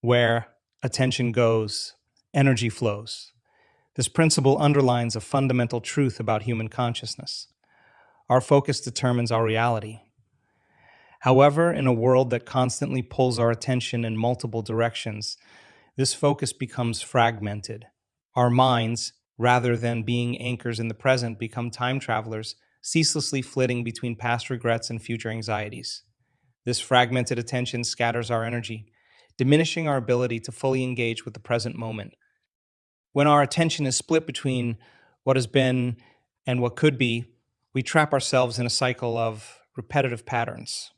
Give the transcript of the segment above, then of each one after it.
Where attention goes, energy flows. This principle underlines a fundamental truth about human consciousness. Our focus determines our reality. However, in a world that constantly pulls our attention in multiple directions, this focus becomes fragmented. Our minds, rather than being anchors in the present, become time travelers, ceaselessly flitting between past regrets and future anxieties. This fragmented attention scatters our energy, diminishing our ability to fully engage with the present moment. When our attention is split between what has been and what could be, we trap ourselves in a cycle of repetitive patterns.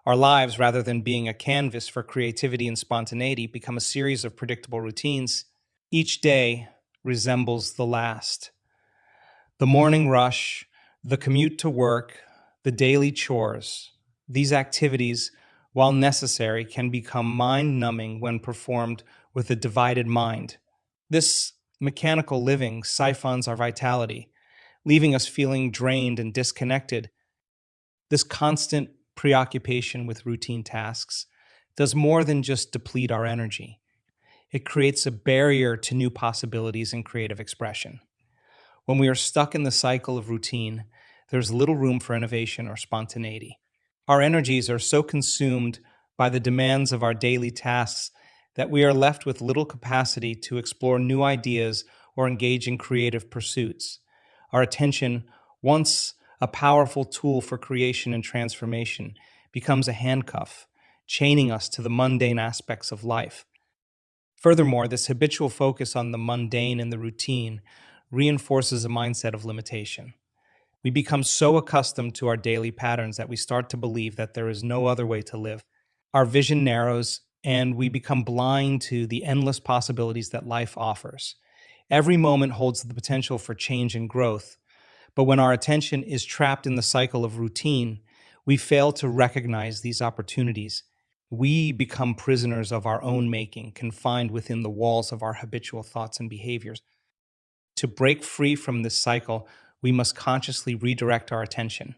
Our lives, rather than being a canvas for creativity and spontaneity, become a series of predictable routines. Each day resembles the last. The morning rush, the commute to work, the daily chores. These activities, while necessary, can become mind-numbing when performed with a divided mind. This mechanical living siphons our vitality, leaving us feeling drained and disconnected. This constant preoccupation with routine tasks does more than just deplete our energy. It creates a barrier to new possibilities and creative expression. When we are stuck in the cycle of routine, there's little room for innovation or spontaneity. Our energies are so consumed by the demands of our daily tasks that we are left with little capacity to explore new ideas or engage in creative pursuits. Our attention, once a powerful tool for creation and transformation, becomes a handcuff, chaining us to the mundane aspects of life. Furthermore, this habitual focus on the mundane and the routine reinforces a mindset of limitation. We become so accustomed to our daily patterns that we start to believe that there is no other way to live. Our vision narrows, and we become blind to the endless possibilities that life offers. Every moment holds the potential for change and growth, but when our attention is trapped in the cycle of routine, we fail to recognize these opportunities. We become prisoners of our own making, confined within the walls of our habitual thoughts and behaviors. To break free from this cycle, we must consciously redirect our attention.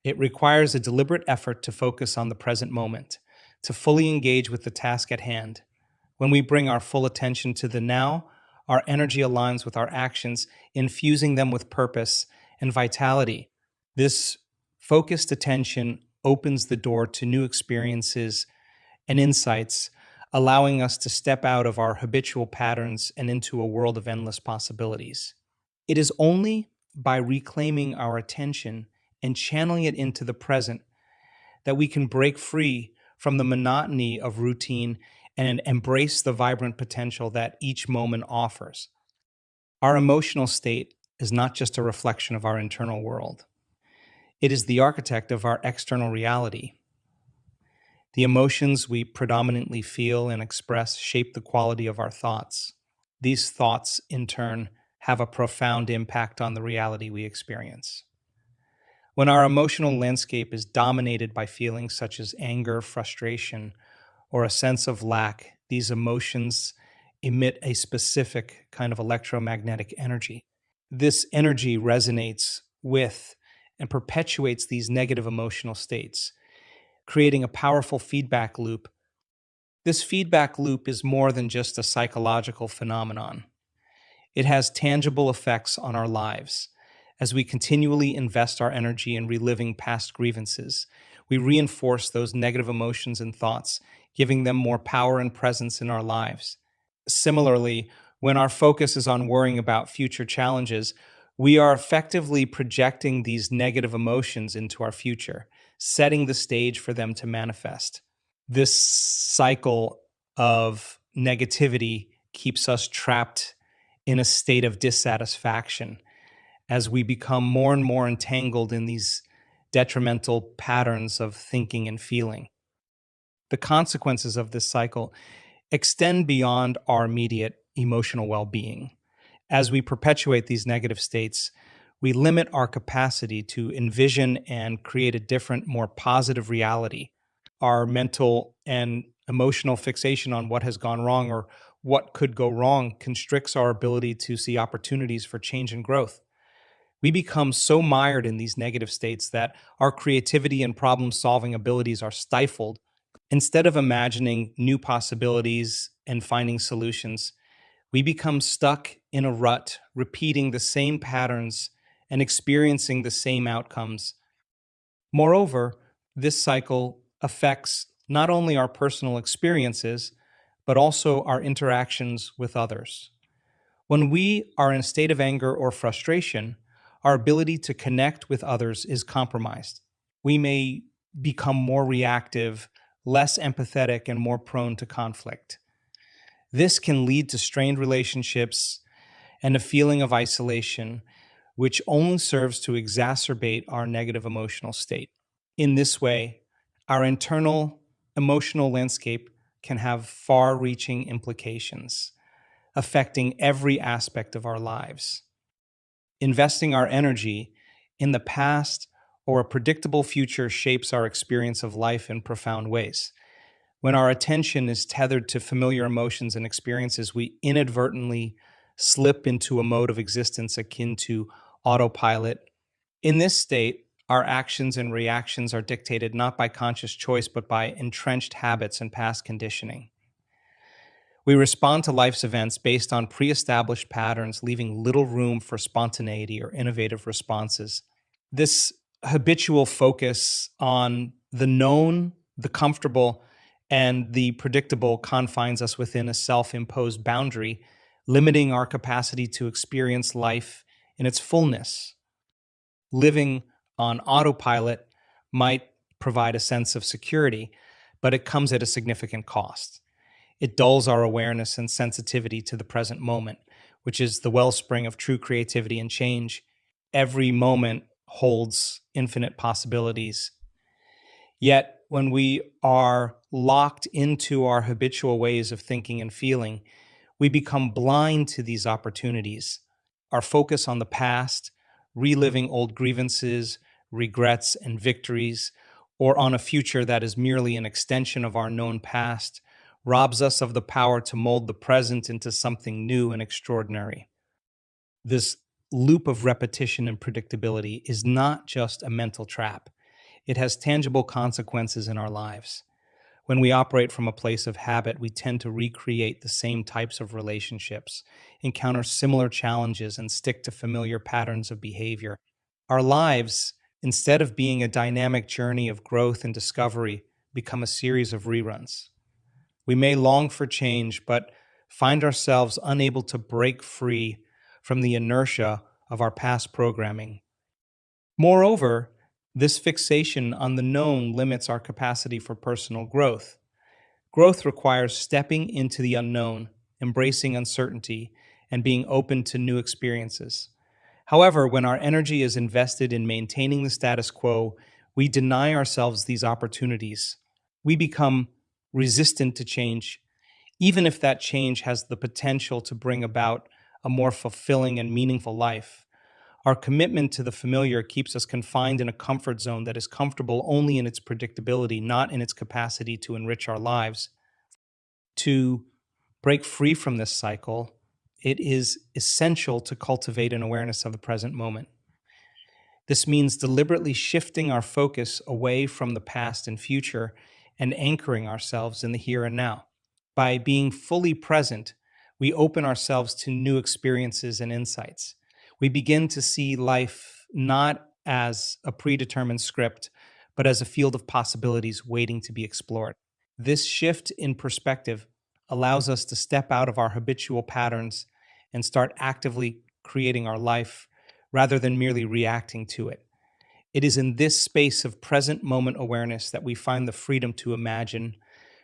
It requires a deliberate effort to focus on the present moment, to fully engage with the task at hand. When we bring our full attention to the now, our energy aligns with our actions, infusing them with purpose and vitality. This focused attention opens the door to new experiences and insights, allowing us to step out of our habitual patterns and into a world of endless possibilities. It is only by reclaiming our attention and channeling it into the present that we can break free from the monotony of routine and embrace the vibrant potential that each moment offers. Our emotional state is not just a reflection of our internal world. It is the architect of our external reality. The emotions we predominantly feel and express shape the quality of our thoughts. These thoughts, in turn, have a profound impact on the reality we experience. When our emotional landscape is dominated by feelings such as anger, frustration, or a sense of lack, these emotions emit a specific kind of electromagnetic energy. This energy resonates with and perpetuates these negative emotional states, creating a powerful feedback loop. This feedback loop is more than just a psychological phenomenon. It has tangible effects on our lives. As we continually invest our energy in reliving past grievances, we reinforce those negative emotions and thoughts, giving them more power and presence in our lives. Similarly, when our focus is on worrying about future challenges, we are effectively projecting these negative emotions into our future, setting the stage for them to manifest. This cycle of negativity keeps us trapped in a state of dissatisfaction as we become more and more entangled in these detrimental patterns of thinking and feeling. The consequences of this cycle extend beyond our immediate emotional well-being. As we perpetuate these negative states, we limit our capacity to envision and create a different, more positive reality. Our mental and emotional fixation on what has gone wrong or what could go wrong constricts our ability to see opportunities for change and growth. We become so mired in these negative states that our creativity and problem-solving abilities are stifled. Instead of imagining new possibilities and finding solutions, we become stuck in a rut, repeating the same patterns and experiencing the same outcomes. Moreover, this cycle affects not only our personal experiences, but also our interactions with others. When we are in a state of anger or frustration, our ability to connect with others is compromised. We may become more reactive, less empathetic, and more prone to conflict. This can lead to strained relationships and a feeling of isolation, which only serves to exacerbate our negative emotional state. In this way, our internal emotional landscape can have far reaching implications, affecting every aspect of our lives. Investing our energy in the past or a predictable future shapes our experience of life in profound ways. When our attention is tethered to familiar emotions and experiences, we inadvertently slip into a mode of existence akin to autopilot. In this state, our actions and reactions are dictated not by conscious choice, but by entrenched habits and past conditioning. We respond to life's events based on pre established patterns, leaving little room for spontaneity or innovative responses. This habitual focus on the known, the comfortable, and the predictable confines us within a self imposed boundary, limiting our capacity to experience life in its fullness. Living on autopilot might provide a sense of security, but it comes at a significant cost. It dulls our awareness and sensitivity to the present moment, which is the wellspring of true creativity and change. Every moment holds infinite possibilities. Yet, when we are locked into our habitual ways of thinking and feeling, we become blind to these opportunities. Our focus on the past, reliving old grievances, regrets, and victories, or on a future that is merely an extension of our known past, robs us of the power to mold the present into something new and extraordinary. This loop of repetition and predictability is not just a mental trap, it has tangible consequences in our lives. When we operate from a place of habit, we tend to recreate the same types of relationships, encounter similar challenges, and stick to familiar patterns of behavior. Our lives, instead of being a dynamic journey of growth and discovery, become a series of reruns. We may long for change, but find ourselves unable to break free from the inertia of our past programming. Moreover, this fixation on the known limits our capacity for personal growth. Growth requires stepping into the unknown, embracing uncertainty, and being open to new experiences. However, when our energy is invested in maintaining the status quo, we deny ourselves these opportunities. We become resistant to change, even if that change has the potential to bring about a more fulfilling and meaningful life. Our commitment to the familiar keeps us confined in a comfort zone that is comfortable only in its predictability, not in its capacity to enrich our lives. To break free from this cycle, it is essential to cultivate an awareness of the present moment. This means deliberately shifting our focus away from the past and future and anchoring ourselves in the here and now. By being fully present, we open ourselves to new experiences and insights. We begin to see life not as a predetermined script, but as a field of possibilities waiting to be explored. This shift in perspective allows us to step out of our habitual patterns and start actively creating our life rather than merely reacting to it. It is in this space of present moment awareness that we find the freedom to imagine,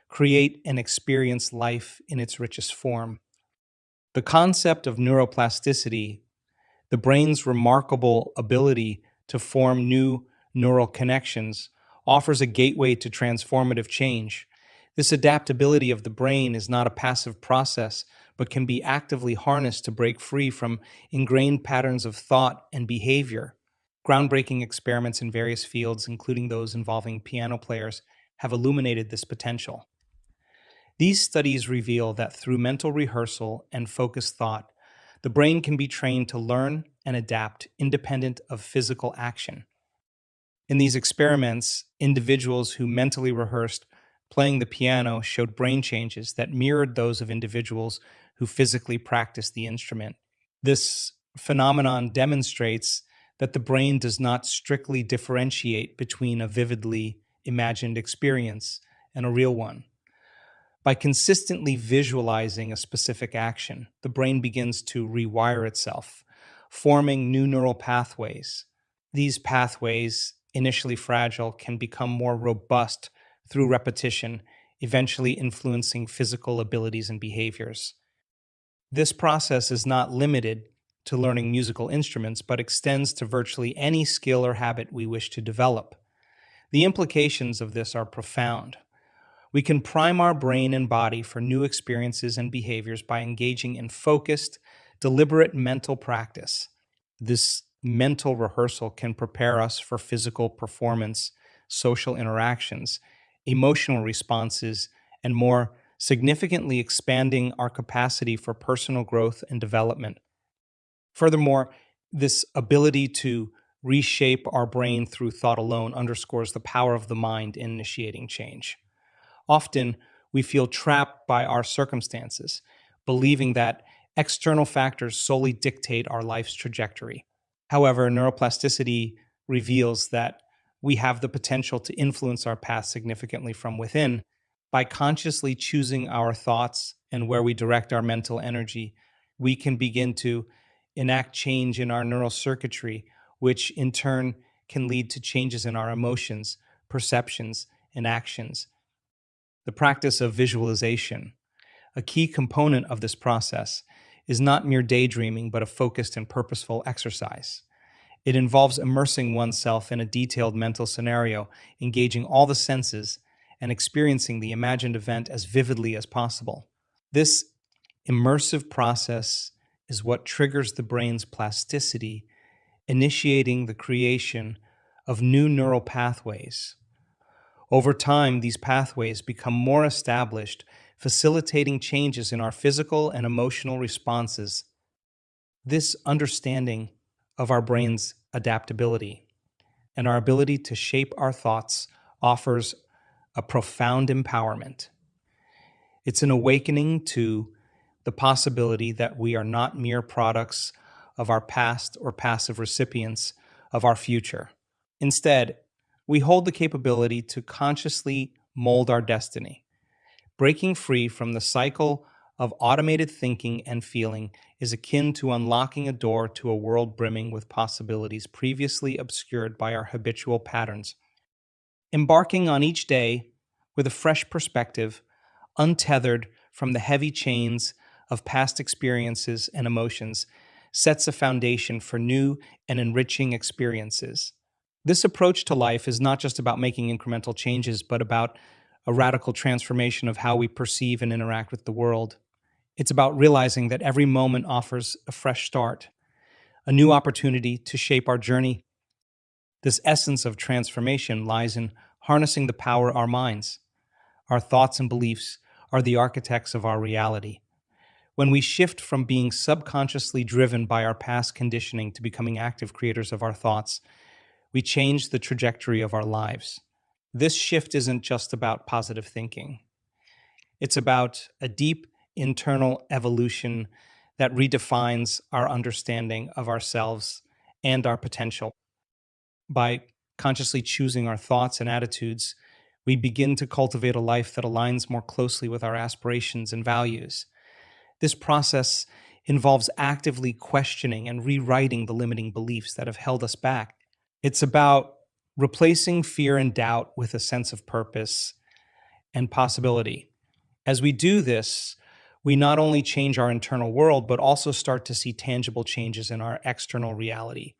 create, and experience life in its richest form. The concept of neuroplasticity, the brain's remarkable ability to form new neural connections, offers a gateway to transformative change. This adaptability of the brain is not a passive process, but can be actively harnessed to break free from ingrained patterns of thought and behavior. Groundbreaking experiments in various fields, including those involving piano players, have illuminated this potential. These studies reveal that through mental rehearsal and focused thought, the brain can be trained to learn and adapt independent of physical action. In these experiments, individuals who mentally rehearsed playing the piano showed brain changes that mirrored those of individuals who physically practiced the instrument. This phenomenon demonstrates that the brain does not strictly differentiate between a vividly imagined experience and a real one. By consistently visualizing a specific action, the brain begins to rewire itself, forming new neural pathways. These pathways, initially fragile, can become more robust through repetition, eventually influencing physical abilities and behaviors. This process is not limited to learning musical instruments, but extends to virtually any skill or habit we wish to develop. The implications of this are profound. We can prime our brain and body for new experiences and behaviors by engaging in focused, deliberate mental practice. This mental rehearsal can prepare us for physical performance, social interactions, emotional responses, and more, significantly expanding our capacity for personal growth and development. Furthermore, this ability to reshape our brain through thought alone underscores the power of the mind in initiating change. Often, we feel trapped by our circumstances, believing that external factors solely dictate our life's trajectory. However, neuroplasticity reveals that we have the potential to influence our path significantly from within. By consciously choosing our thoughts and where we direct our mental energy, we can begin to enact change in our neural circuitry, which in turn can lead to changes in our emotions, perceptions, and actions. The practice of visualization, a key component of this process, is not mere daydreaming but a focused and purposeful exercise. It involves immersing oneself in a detailed mental scenario, engaging all the senses, and experiencing the imagined event as vividly as possible. This immersive process is what triggers the brain's plasticity, initiating the creation of new neural pathways. Over time, these pathways become more established, facilitating changes in our physical and emotional responses. This understanding of our brain's adaptability and our ability to shape our thoughts offers a profound empowerment. It's an awakening to the possibility that we are not mere products of our past or passive recipients of our future. Instead, we hold the capability to consciously mold our destiny. Breaking free from the cycle of automated thinking and feeling is akin to unlocking a door to a world brimming with possibilities previously obscured by our habitual patterns. Embarking on each day with a fresh perspective, untethered from the heavy chains of past experiences and emotions, sets a foundation for new and enriching experiences. This approach to life is not just about making incremental changes, but about a radical transformation of how we perceive and interact with the world. It's about realizing that every moment offers a fresh start, a new opportunity to shape our journey. This essence of transformation lies in harnessing the power of our minds. Our thoughts and beliefs are the architects of our reality. When we shift from being subconsciously driven by our past conditioning to becoming active creators of our thoughts, we change the trajectory of our lives. This shift isn't just about positive thinking. It's about a deep internal evolution that redefines our understanding of ourselves and our potential. By consciously choosing our thoughts and attitudes, we begin to cultivate a life that aligns more closely with our aspirations and values. This process involves actively questioning and rewriting the limiting beliefs that have held us back. It's about replacing fear and doubt with a sense of purpose and possibility. As we do this, we not only change our internal world, but also start to see tangible changes in our external reality.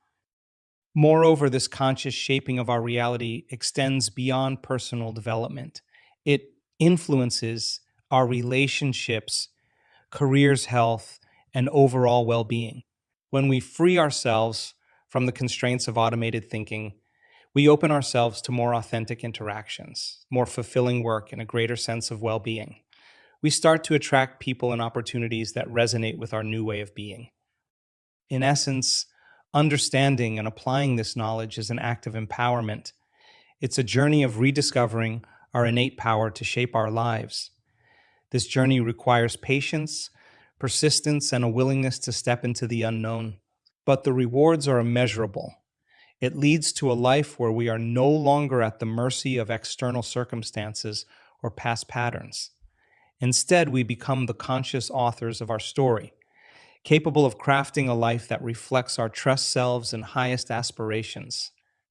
Moreover, this conscious shaping of our reality extends beyond personal development. It influences our relationships, careers, health, and overall well being. When we free ourselves from the constraints of automated thinking, we open ourselves to more authentic interactions, more fulfilling work, and a greater sense of well being. We start to attract people and opportunities that resonate with our new way of being. In essence, understanding and applying this knowledge is an act of empowerment. It's a journey of rediscovering our innate power to shape our lives. This journey requires patience, persistence, and a willingness to step into the unknown. But the rewards are immeasurable. It leads to a life where we are no longer at the mercy of external circumstances or past patterns. Instead, we become the conscious authors of our story, capable of crafting a life that reflects our true selves and highest aspirations.